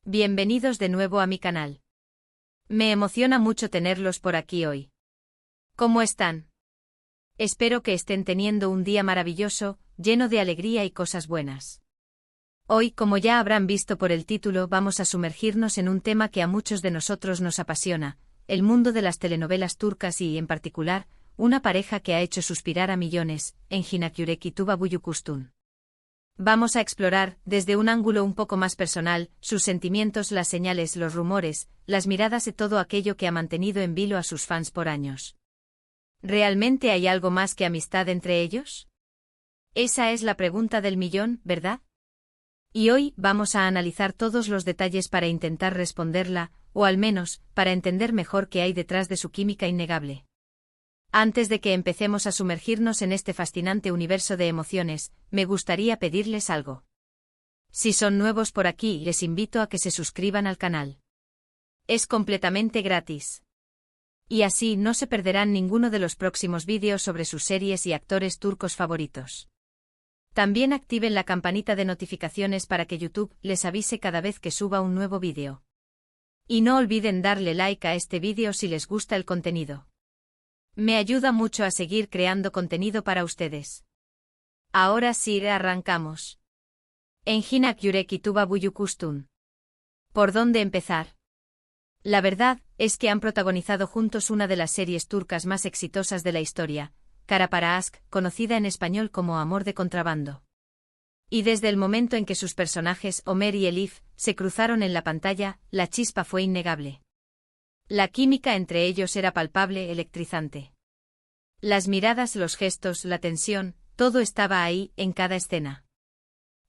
Bienvenidos de nuevo a mi canal. Me emociona mucho tenerlos por aquí hoy. ¿Cómo están? Espero que estén teniendo un día maravilloso, lleno de alegría y cosas buenas. Hoy, como ya habrán visto por el título, vamos a sumergirnos en un tema que a muchos de nosotros nos apasiona, el mundo de las telenovelas turcas y, en particular, una pareja que ha hecho suspirar a millones, Engin Akyürek y Tuba Büyüküstün. Vamos a explorar, desde un ángulo un poco más personal, sus sentimientos, las señales, los rumores, las miradas y todo aquello que ha mantenido en vilo a sus fans por años. ¿Realmente hay algo más que amistad entre ellos? Esa es la pregunta del millón, ¿verdad? Y hoy vamos a analizar todos los detalles para intentar responderla, o al menos, para entender mejor qué hay detrás de su química innegable. Antes de que empecemos a sumergirnos en este fascinante universo de emociones, me gustaría pedirles algo. Si son nuevos por aquí, les invito a que se suscriban al canal. Es completamente gratis. Y así no se perderán ninguno de los próximos vídeos sobre sus series y actores turcos favoritos. También activen la campanita de notificaciones para que YouTube les avise cada vez que suba un nuevo vídeo. Y no olviden darle like a este vídeo si les gusta el contenido. Me ayuda mucho a seguir creando contenido para ustedes. Ahora sí, arrancamos. Engin Akyürek y Tuba Büyüküstün. ¿Por dónde empezar? La verdad es que han protagonizado juntos una de las series turcas más exitosas de la historia, Kara Para Aşk, conocida en español como Amor de Contrabando. Y desde el momento en que sus personajes, Ömer y Elif, se cruzaron en la pantalla, la chispa fue innegable. La química entre ellos era palpable, electrizante. Las miradas, los gestos, la tensión, todo estaba ahí, en cada escena.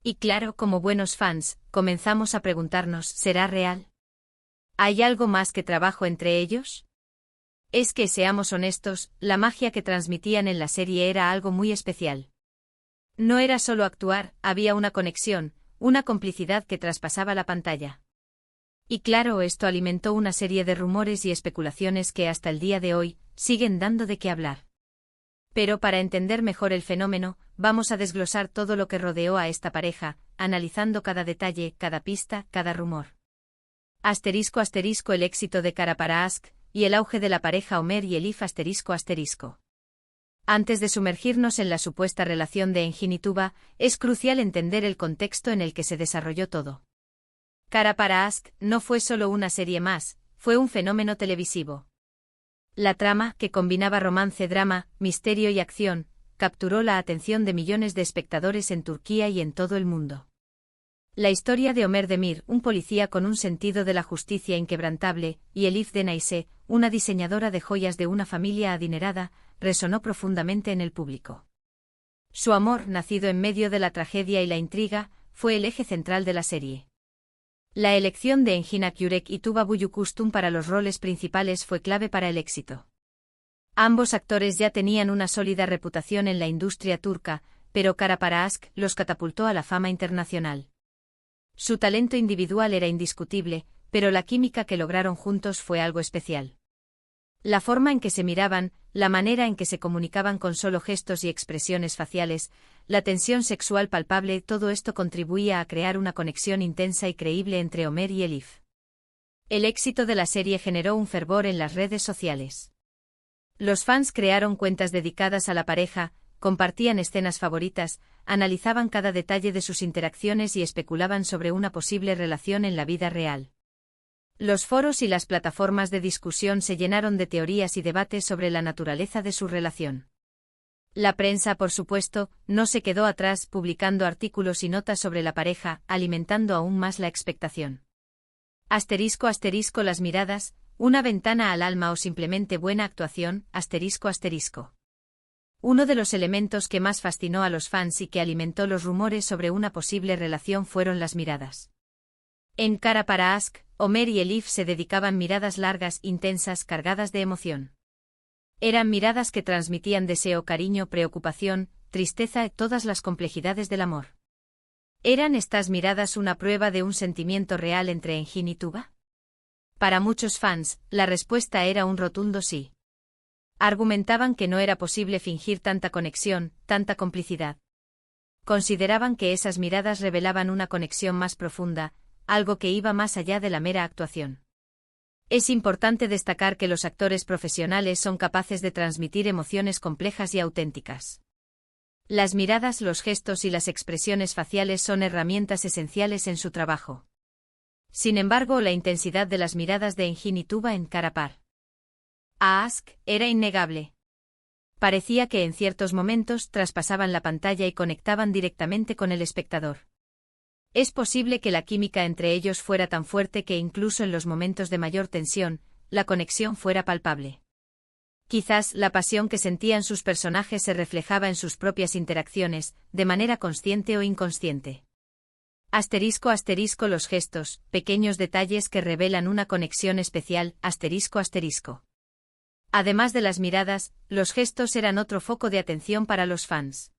Y claro, como buenos fans, comenzamos a preguntarnos, ¿será real? ¿Hay algo más que trabajo entre ellos? Es que, seamos honestos, la magia que transmitían en la serie era algo muy especial. No era solo actuar, había una conexión, una complicidad que traspasaba la pantalla. Y claro, esto alimentó una serie de rumores y especulaciones que hasta el día de hoy siguen dando de qué hablar. Pero para entender mejor el fenómeno, vamos a desglosar todo lo que rodeó a esta pareja, analizando cada detalle, cada pista, cada rumor. ***, el éxito de Kara Para Aşk y el auge de la pareja Ömer y Elif ***. Antes de sumergirnos en la supuesta relación de Engin y Tuba, es crucial entender el contexto en el que se desarrolló todo. Kara Para Aşk no fue solo una serie más, fue un fenómeno televisivo. La trama, que combinaba romance, drama, misterio y acción, capturó la atención de millones de espectadores en Turquía y en todo el mundo. La historia de Ömer Demir, un policía con un sentido de la justicia inquebrantable, y Elif Denayse, una diseñadora de joyas de una familia adinerada, resonó profundamente en el público. Su amor, nacido en medio de la tragedia y la intriga, fue el eje central de la serie. La elección de Engin Akyürek y Tuba Büyüküstün para los roles principales fue clave para el éxito. Ambos actores ya tenían una sólida reputación en la industria turca, pero Kara Para Aşk los catapultó a la fama internacional. Su talento individual era indiscutible, pero la química que lograron juntos fue algo especial. La forma en que se miraban, la manera en que se comunicaban con solo gestos y expresiones faciales, la tensión sexual palpable, todo esto contribuía a crear una conexión intensa y creíble entre Ömer y Elif. El éxito de la serie generó un fervor en las redes sociales. Los fans crearon cuentas dedicadas a la pareja, compartían escenas favoritas, analizaban cada detalle de sus interacciones y especulaban sobre una posible relación en la vida real. Los foros y las plataformas de discusión se llenaron de teorías y debates sobre la naturaleza de su relación. La prensa, por supuesto, no se quedó atrás, publicando artículos y notas sobre la pareja, alimentando aún más la expectación. ***, las miradas, una ventana al alma o simplemente buena actuación, ***. Uno de los elementos que más fascinó a los fans y que alimentó los rumores sobre una posible relación fueron las miradas. En Kara Para Aşk, Ömer y Elif se dedicaban miradas largas, intensas, cargadas de emoción. Eran miradas que transmitían deseo, cariño, preocupación, tristeza y todas las complejidades del amor. ¿Eran estas miradas una prueba de un sentimiento real entre Engin y Tuba? Para muchos fans, la respuesta era un rotundo sí. Argumentaban que no era posible fingir tanta conexión, tanta complicidad. Consideraban que esas miradas revelaban una conexión más profunda, algo que iba más allá de la mera actuación. Es importante destacar que los actores profesionales son capaces de transmitir emociones complejas y auténticas. Las miradas, los gestos y las expresiones faciales son herramientas esenciales en su trabajo. Sin embargo, la intensidad de las miradas de Engin y Tuba en Cara Para Ask era innegable. Parecía que en ciertos momentos traspasaban la pantalla y conectaban directamente con el espectador. Es posible que la química entre ellos fuera tan fuerte que incluso en los momentos de mayor tensión, la conexión fuera palpable. Quizás la pasión que sentían sus personajes se reflejaba en sus propias interacciones, de manera consciente o inconsciente. Asterisco asterisco los gestos, pequeños detalles que revelan una conexión especial, asterisco asterisco. Además de las miradas, los gestos eran otro foco de atención para los fans.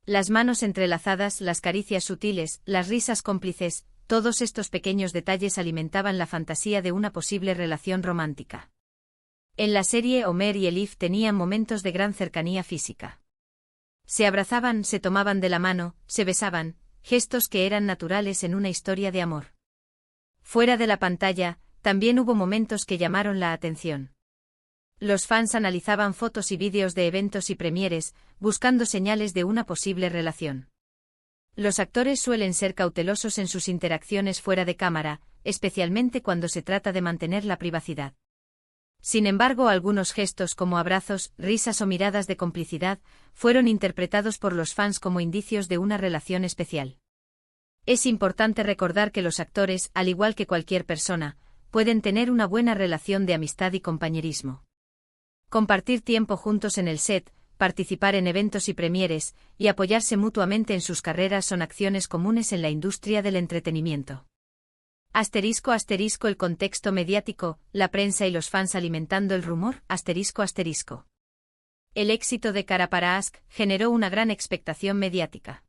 Las manos entrelazadas, las caricias sutiles, las risas cómplices, todos estos pequeños detalles alimentaban la fantasía de una posible relación romántica. En la serie Homer y Elif tenían momentos de gran cercanía física. Se abrazaban, se tomaban de la mano, se besaban, gestos que eran naturales en una historia de amor. Fuera de la pantalla, también hubo momentos que llamaron la atención. Los fans analizaban fotos y vídeos de eventos y premieres, buscando señales de una posible relación. Los actores suelen ser cautelosos en sus interacciones fuera de cámara, especialmente cuando se trata de mantener la privacidad. Sin embargo, algunos gestos como abrazos, risas o miradas de complicidad fueron interpretados por los fans como indicios de una relación especial. Es importante recordar que los actores, al igual que cualquier persona, pueden tener una buena relación de amistad y compañerismo. Compartir tiempo juntos en el set, participar en eventos y premieres, y apoyarse mutuamente en sus carreras son acciones comunes en la industria del entretenimiento. Asterisco asterisco el contexto mediático, la prensa y los fans alimentando el rumor, asterisco asterisco. El éxito de Cara Para Ask generó una gran expectación mediática.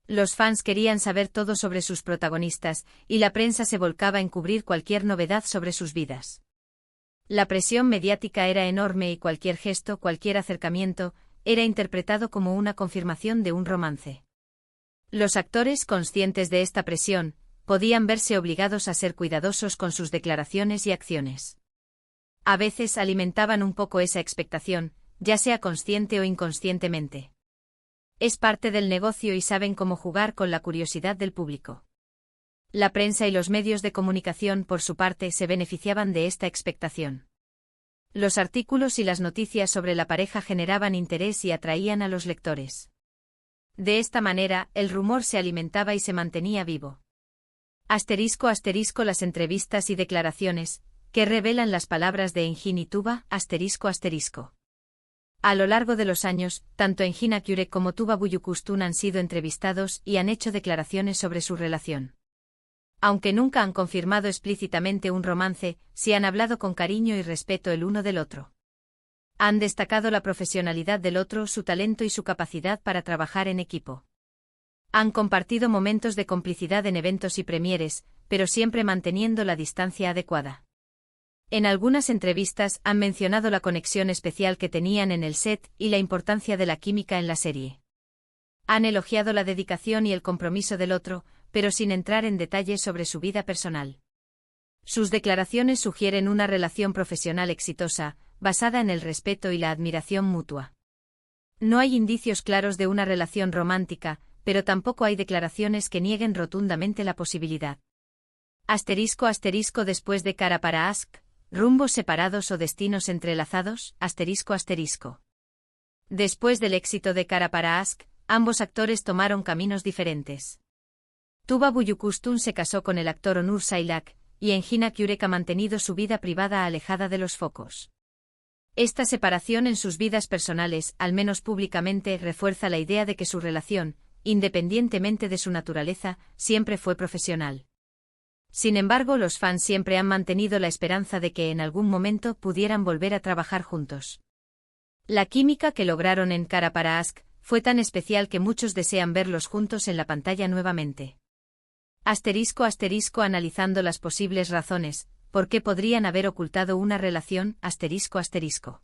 Los fans querían saber todo sobre sus protagonistas, y la prensa se volcaba en cubrir cualquier novedad sobre sus vidas. La presión mediática era enorme y cualquier gesto, cualquier acercamiento, era interpretado como una confirmación de un romance. Los actores, conscientes de esta presión, podían verse obligados a ser cuidadosos con sus declaraciones y acciones. A veces alimentaban un poco esa expectación, ya sea consciente o inconscientemente. Es parte del negocio y saben cómo jugar con la curiosidad del público. La prensa y los medios de comunicación, por su parte, se beneficiaban de esta expectación. Los artículos y las noticias sobre la pareja generaban interés y atraían a los lectores. De esta manera, el rumor se alimentaba y se mantenía vivo. Asterisco asterisco las entrevistas y declaraciones, que revelan las palabras de Engin y Tuba, asterisco asterisco. A lo largo de los años, tanto Engin Akyurek como Tuba Büyüküstün han sido entrevistados y han hecho declaraciones sobre su relación. Aunque nunca han confirmado explícitamente un romance, sí han hablado con cariño y respeto el uno del otro. Han destacado la profesionalidad del otro, su talento y su capacidad para trabajar en equipo. Han compartido momentos de complicidad en eventos y premieres, pero siempre manteniendo la distancia adecuada. En algunas entrevistas han mencionado la conexión especial que tenían en el set y la importancia de la química en la serie. Han elogiado la dedicación y el compromiso del otro, pero sin entrar en detalles sobre su vida personal. Sus declaraciones sugieren una relación profesional exitosa, basada en el respeto y la admiración mutua. No hay indicios claros de una relación romántica, pero tampoco hay declaraciones que nieguen rotundamente la posibilidad. Asterisco asterisco después de Cara Para Ask, rumbos separados o destinos entrelazados, asterisco asterisco. Después del éxito de Cara Para Ask, ambos actores tomaron caminos diferentes. Tuba Büyüküstün se casó con el actor Onur Sailak, y Engin Akyurek ha mantenido su vida privada alejada de los focos. Esta separación en sus vidas personales, al menos públicamente, refuerza la idea de que su relación, independientemente de su naturaleza, siempre fue profesional. Sin embargo, los fans siempre han mantenido la esperanza de que en algún momento pudieran volver a trabajar juntos. La química que lograron en Cara Para Ask fue tan especial que muchos desean verlos juntos en la pantalla nuevamente. Asterisco asterisco analizando las posibles razones, ¿por qué podrían haber ocultado una relación? Asterisco asterisco.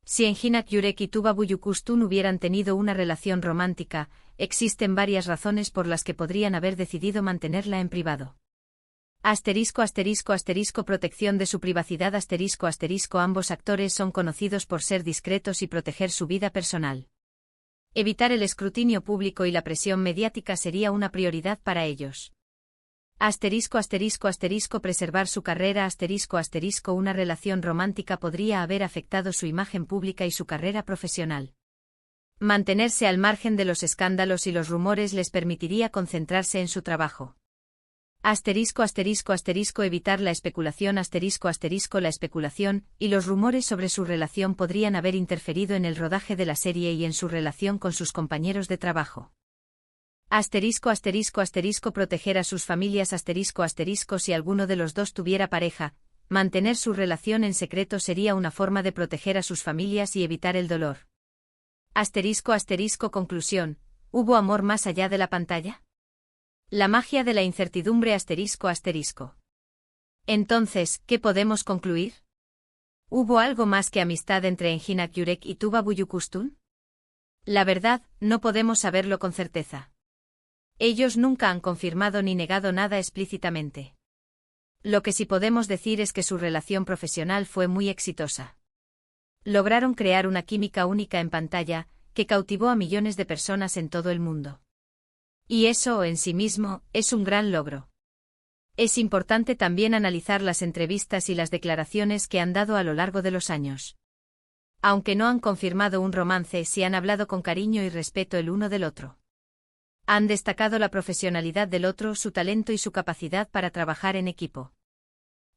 Si Enginak Yurek y Tuba Büyüküstün hubieran tenido una relación romántica, existen varias razones por las que podrían haber decidido mantenerla en privado. Protección de su privacidad ambos actores son conocidos por ser discretos y proteger su vida personal. Evitar el escrutinio público y la presión mediática sería una prioridad para ellos. Preservar su carrera una relación romántica podría haber afectado su imagen pública y su carrera profesional. Mantenerse al margen de los escándalos y los rumores les permitiría concentrarse en su trabajo. Evitar la especulación la especulación y los rumores sobre su relación podrían haber interferido en el rodaje de la serie y en su relación con sus compañeros de trabajo. Proteger a sus familias si alguno de los dos tuviera pareja, mantener su relación en secreto sería una forma de proteger a sus familias y evitar el dolor. Conclusión, ¿hubo amor más allá de la pantalla? La magia de la incertidumbre Entonces, ¿qué podemos concluir? ¿Hubo algo más que amistad entre Enginak Yurek y Tuba Büyüküstün? La verdad, no podemos saberlo con certeza. Ellos nunca han confirmado ni negado nada explícitamente. Lo que sí podemos decir es que su relación profesional fue muy exitosa. Lograron crear una química única en pantalla, que cautivó a millones de personas en todo el mundo. Y eso, en sí mismo, es un gran logro. Es importante también analizar las entrevistas y las declaraciones que han dado a lo largo de los años. Aunque no han confirmado un romance, sí han hablado con cariño y respeto el uno del otro. Han destacado la profesionalidad del otro, su talento y su capacidad para trabajar en equipo.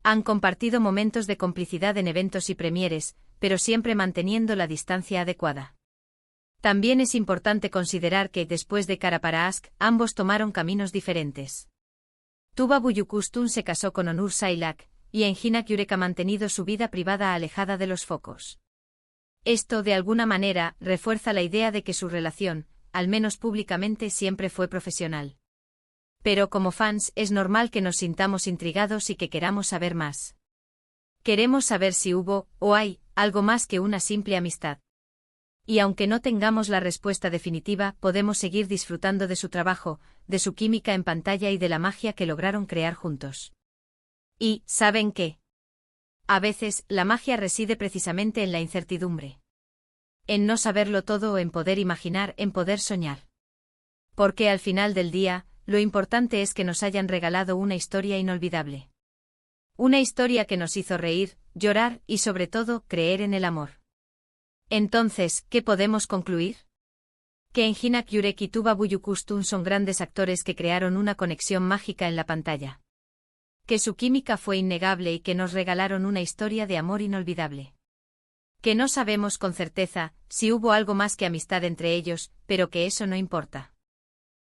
Han compartido momentos de complicidad en eventos y premieres, pero siempre manteniendo la distancia adecuada. También es importante considerar que, después de Kara para Aşk, ambos tomaron caminos diferentes. Tuba Büyüküstün se casó con Onur Sailak, y Enginak Yurek ha mantenido su vida privada alejada de los focos. Esto, de alguna manera, refuerza la idea de que su relación, al menos públicamente, siempre fue profesional. Pero como fans, es normal que nos sintamos intrigados y que queramos saber más. Queremos saber si hubo, o hay, algo más que una simple amistad. Y aunque no tengamos la respuesta definitiva, podemos seguir disfrutando de su trabajo, de su química en pantalla y de la magia que lograron crear juntos. Y, ¿saben qué? A veces, la magia reside precisamente en la incertidumbre. En no saberlo todo o en poder imaginar, en poder soñar. Porque al final del día, lo importante es que nos hayan regalado una historia inolvidable. Una historia que nos hizo reír, llorar y sobre todo, creer en el amor. Entonces, ¿qué podemos concluir? Que Enginak Yurek y Tuba Büyüküstün son grandes actores que crearon una conexión mágica en la pantalla. Que su química fue innegable y que nos regalaron una historia de amor inolvidable. Que no sabemos con certeza si hubo algo más que amistad entre ellos, pero que eso no importa.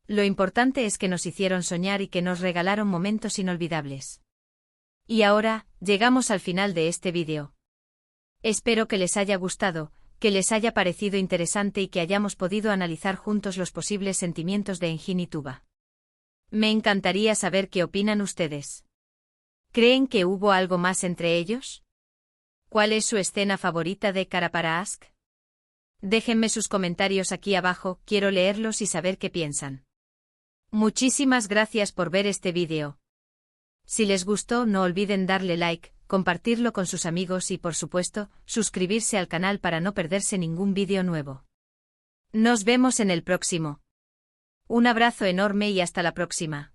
Lo importante es que nos hicieron soñar y que nos regalaron momentos inolvidables. Y ahora, llegamos al final de este vídeo. Espero que les haya gustado, que les haya parecido interesante y que hayamos podido analizar juntos los posibles sentimientos de Engin y Tuba. Me encantaría saber qué opinan ustedes. ¿Creen que hubo algo más entre ellos? ¿Cuál es su escena favorita de Kara para Aşk? Déjenme sus comentarios aquí abajo, quiero leerlos y saber qué piensan. Muchísimas gracias por ver este vídeo. Si les gustó, no olviden darle like, compartirlo con sus amigos y, por supuesto, suscribirse al canal para no perderse ningún vídeo nuevo. Nos vemos en el próximo. Un abrazo enorme y hasta la próxima.